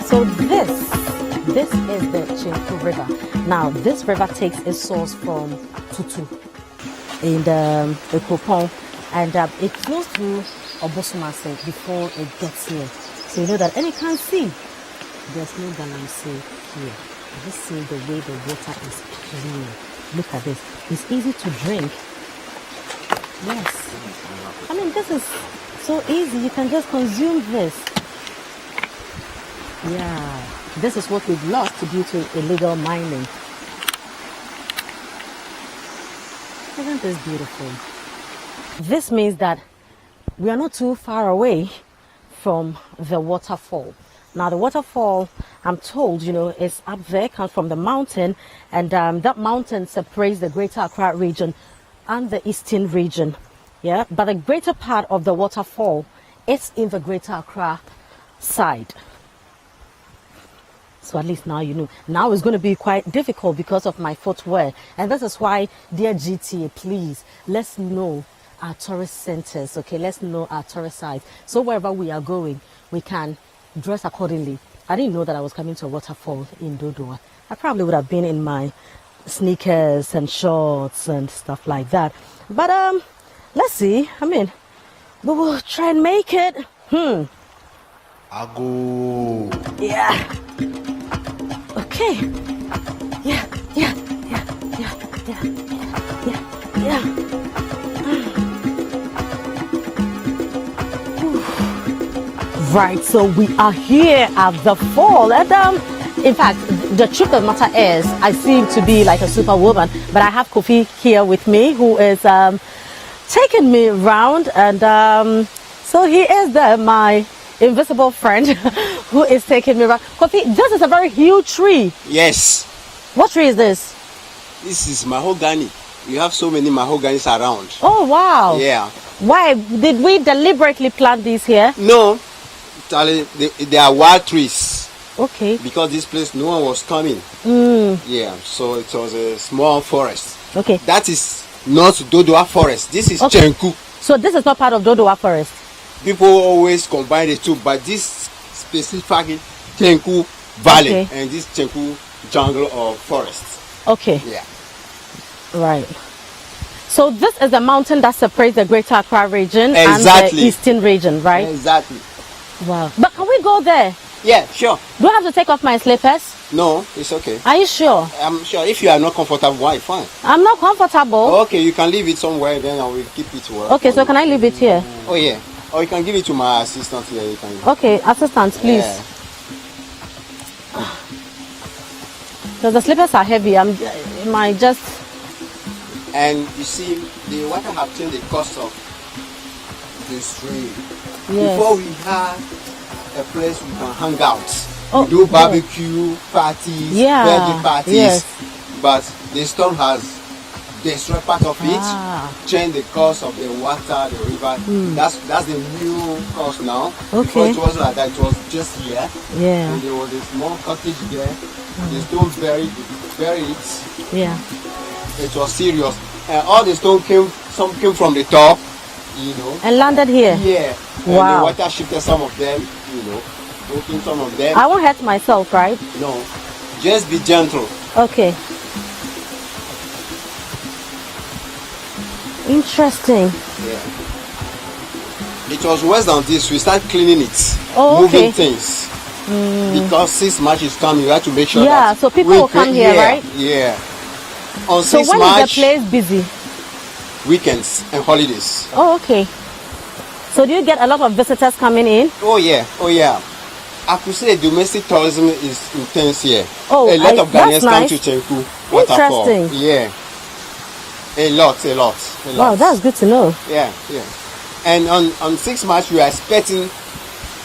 so this is the Chinku River. Now, this river takes its source from Tutu in the Kopon, and it flows through Obosumase before it gets here. So you know that, and you can see there's no galamsey here. Just see the way the water is clean. Look at this. It's easy to drink. Yes. I mean, this is so easy. You can just consume this. Yeah. This is what we've lost due to illegal mining. Isn't this beautiful? This means that we are not too far away from the waterfall. Now the waterfall, I'm told, you know, is up there, comes from the mountain, and that mountain separates the Greater Accra region and the Eastern region. Yeah, but the greater part of the waterfall is in the Greater Accra side. So at least now you know. Now it's going to be quite difficult because of my footwear. And this is why, dear GTA, please, let's know our tourist centers. Okay, let's know our tourist sites. So wherever we are going, we can dress accordingly. I didn't know that I was coming to a waterfall in Dodowa. I probably would have been in my sneakers and shorts and stuff like that. But let's see. I mean, we will try and make it. Ago. Yeah. Okay. Yeah. Right, so we are here at the fall, and in fact, the truth of the matter is, I seem to be like a superwoman, but I have Kofi here with me, who is taking me around, and so he is my invisible friend who is taking me around. Kofi, this is a very huge tree. Yes. What tree is this? This is mahogany. We have so many mahoganies around. Oh, wow. Yeah. Why? Did we deliberately plant these here? No. They are wild trees. Okay. Because this place, no one was coming. Yeah. So it was a small forest. Okay. That is not Dodowa forest. This is Okay. Chinku. So this is not part of Dodowa forest? People always combine the two, but this specific Chinku Valley Okay. and this Chinku jungle or forest. Okay. Yeah. Right. So this is the mountain that separates the Greater Accra region and Exactly. the Eastern region, right? Exactly. Wow. But can we go there? Yeah, sure. Do I have to take off my slippers? No, it's okay. Are you sure? I'm sure if you are not comfortable, why? Fine. I'm not comfortable. Okay, you can leave it somewhere, then I will keep it well. Okay, so can I leave it here? Oh yeah. Or you can give it to my assistant here. You can. Okay, assistant, please. Yeah. Because the slippers are heavy. I might just... And you see, the water have changed the cost of this tree. Yes. Before we had a place we can hang out, Oh, do barbecue parties, Yeah, birthday parties. yes. But the storm has destroyed part of it, Ah. changed the course of the water, the river. That's the new course now. Before Okay. it was like that, it was just here. Yeah, And there was a small cottage there. The stone buried it. yeah. It was serious. And all the stone some came from the top, you know. And landed here? Yeah. And Wow. the water shifted some of them, you know. Broken some of them. I won't hurt myself, right? No. Just be gentle. Okay. Interesting. Yeah. It was worse than this. We start cleaning it. Oh, moving okay. things. Because 6 March is coming, you have to make sure Yeah, that so people will come here, yeah, right? Yeah. On So 6 when March, is the place busy? weekends and holidays. Oh, okay. So do you get a lot of visitors coming in? Oh yeah, oh yeah. I could say domestic tourism is intense here. Oh, a lot of Ghanaians that's nice. come to Chinku waterfall. Interesting. Yeah. A lot. Wow, that's good to know. Yeah. And on 6 March we are expecting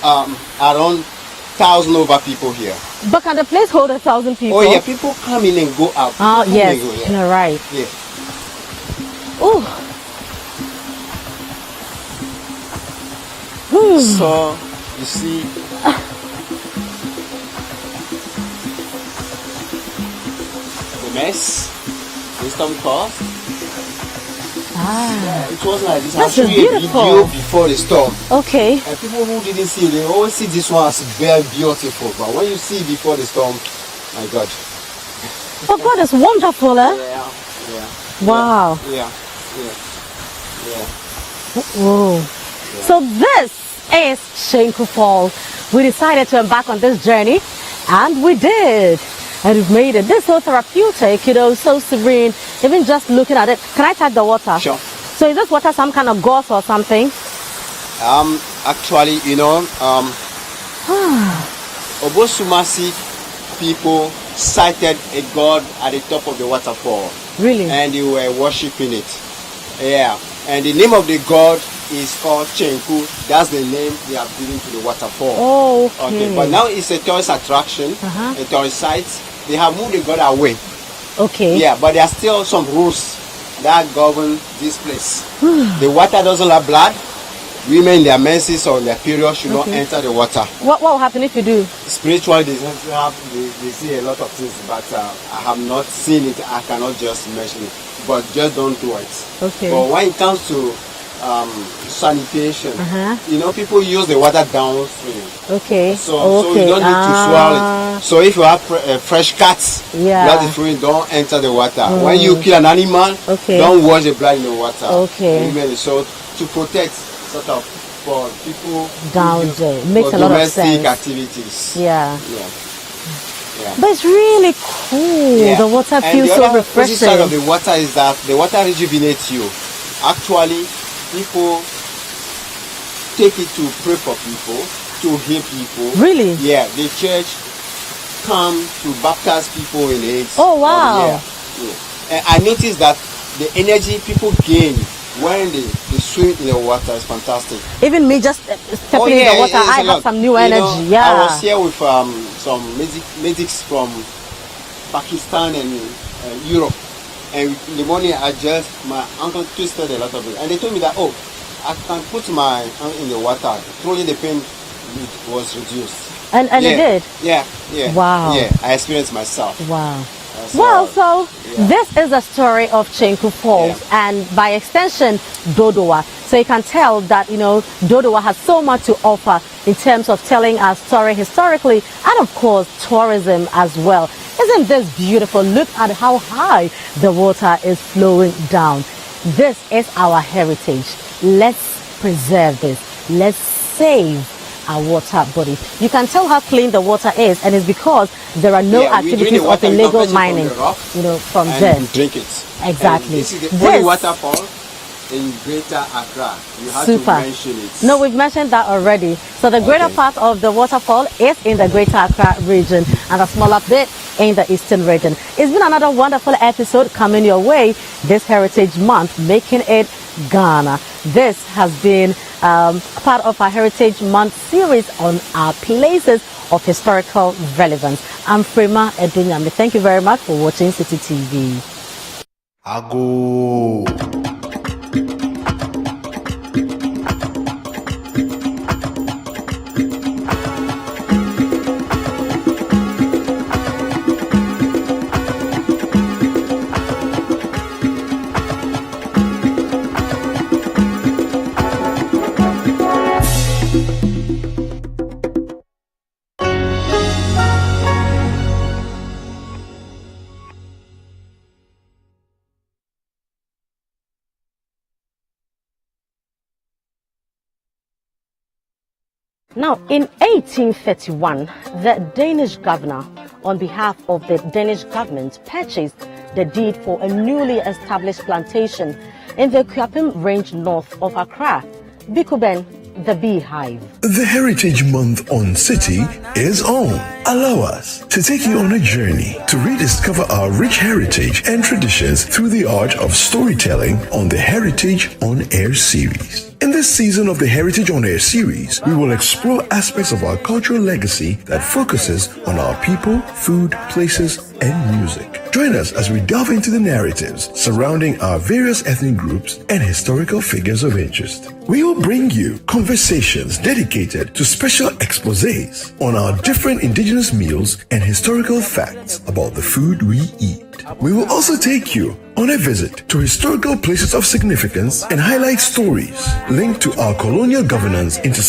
around 1,000 over people here. But can the place hold 1,000 people? Oh yeah, people come in and go out. Oh, Come yes. and go, yeah. You're right. Yeah. Oh. So you see, the mess, the storm caused. Yeah, it was like this. I'll This show is you a beautiful. video before the storm. Okay. And people who didn't see it, they always see this one as very beautiful. But when you see before the storm, my God. Oh, God, it's wonderful, eh? Yeah. Wow. Yeah. Whoa. So this is Chinku Falls. We decided to embark on this journey, and we did. And we've made it. This is so therapeutic, you know, so serene. Even just looking at it. Can I touch the water? Sure. So is this water some kind of gauze or something? Actually, you know, Obosumasi people sighted a god at the top of the waterfall. Really? And they were worshipping it. Yeah. And the name of the god is called Chinku. That's the name they have given to the waterfall. Oh, okay. But now it's a tourist attraction, a tourist site. They have moved the god away. Okay. Yeah, but there are still some rules that govern this place. The water doesn't have blood. Women in their menses or in their period should not enter the water. What will happen if you do? Spiritually, they see a lot of things, but I have not seen it. I cannot just mention it. But just don't do it. Okay. But when it comes to sanitation. You know, people use the water downstream. Okay. So you don't need to swallow it. So if you have fresh cats, blood is flowing, don't enter the water. When you kill an animal, don't wash the blood in the water. Okay. So to protect, sort of, for people down there, makes a lot of sense. Activities. Yeah. But it's really cool. The water feels so refreshing. The other side of the water is that the water rejuvenates you. Actually, people take it to pray for people, to heal people. Really? Yeah, the church come to baptize people in it. Oh wow! And I noticed that the energy people gain when they swim in the water is fantastic. Even me just stepping in the water, I have some new energy. I was here with some medics from Pakistan and Europe. And in the morning, my uncle twisted a lot of it. And they told me that, I can put my hand in the water. Throwing the pain was reduced. And it did? Yeah. Wow. Yeah, I experienced myself. Wow. So this is the story of Chinku Falls and by extension, Dodowa. So you can tell that, Dodowa has so much to offer in terms of telling our story historically and of course, tourism as well. Isn't this beautiful? Look at how high the water is flowing down. This is our heritage. Let's preserve this. Let's save our water body. You can tell how clean the water is, and it's because there are no activities of illegal mining, from there. You drink it. Exactly. And this is the only waterfall in Greater Accra. You have to mention it. No, we've mentioned that already. So the greater part of the waterfall is in the Greater Accra region, and the smaller bit in the eastern region. It's been another wonderful episode coming your way this Heritage Month, making it Ghana. This has been part of our Heritage Month series on our places of historical relevance. I'm Frema Adunyame. Thank you very much for watching City TV. Now, in 1831, the Danish governor, on behalf of the Danish government, purchased the deed for a newly established plantation in the Kuapim range north of Accra, Bikuben, the beehive. The Heritage Month on City is on. Allow us to take you on a journey to rediscover our rich heritage and traditions through the art of storytelling on the Heritage On Air series. In this season of the Heritage On Air series, we will explore aspects of our cultural legacy that focuses on our people, food, places, and music. Join us as we delve into the narratives surrounding our various ethnic groups and historical figures of interest. We will bring you conversations dedicated to special exposés on our different indigenous meals and historical facts about the food we eat. We will also take you on a visit to historical places of significance and highlight stories linked to our colonial governance into